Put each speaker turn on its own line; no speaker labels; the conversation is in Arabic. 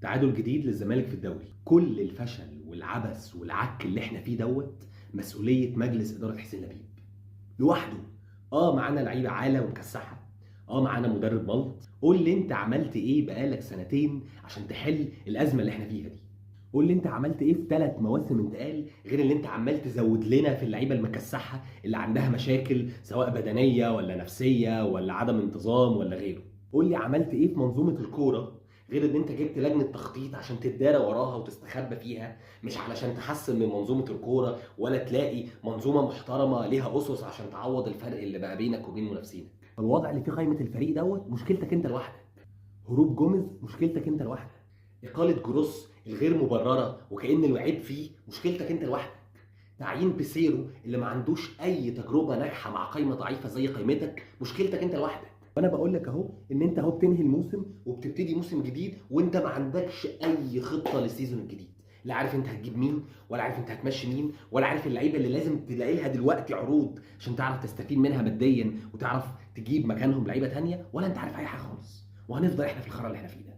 تعادل جديد للزمالك في الدوري. كل الفشل والعبث والعك اللي احنا فيه مسؤوليه مجلس اداره حسين لبيب لوحده. معانا لعيبه عاله ومكسحه، معانا مدرب ملط. قول لي انت عملت ايه بقالك سنتين عشان تحل الازمه اللي احنا فيها دي؟ قول لي انت عملت ايه في 3 مواسم انتقال غير اللي انت عمال تزود لنا في اللعيبه المكسحه اللي عندها مشاكل سواء بدنيه ولا نفسيه ولا عدم انتظام ولا غيره؟ قول لي عملت ايه في منظومه الكوره غير ان انت جبت لجنه تخطيط عشان تتدارى وراها وتستخبى فيها، مش علشان تحسن من منظومه الكوره ولا تلاقي منظومه محترمه ليها اسس عشان تعوض الفرق اللي بقى بينك وبين منافسينك. الوضع اللي في قائمه الفريق مشكلتك انت لوحدك. هروب جوميز مشكلتك انت لوحدك. اقاله جروس الغير مبرره وكأن الوعيب فيه مشكلتك انت لوحدك. تعيين بيسيرو اللي ما عندوش اي تجربه ناجحه مع قائمه ضعيفه زي قائمتك مشكلتك انت لوحدك. وانا بقول لك اهو ان انت اهو بتنهي الموسم وبتبتدي موسم جديد وانت ما عندكش اي خطه للسيزون الجديد. لا عارف انت هتجيب مين، ولا عارف انت هتمشي مين، ولا عارف اللعيبه اللي لازم تلاقي لها دلوقتي عروض عشان تعرف تستفيد منها ماديا وتعرف تجيب مكانهم لعيبه تانية، ولا انت عارف اي حاجه خالص. وهنفضل احنا في الخرا اللي احنا فيه ده.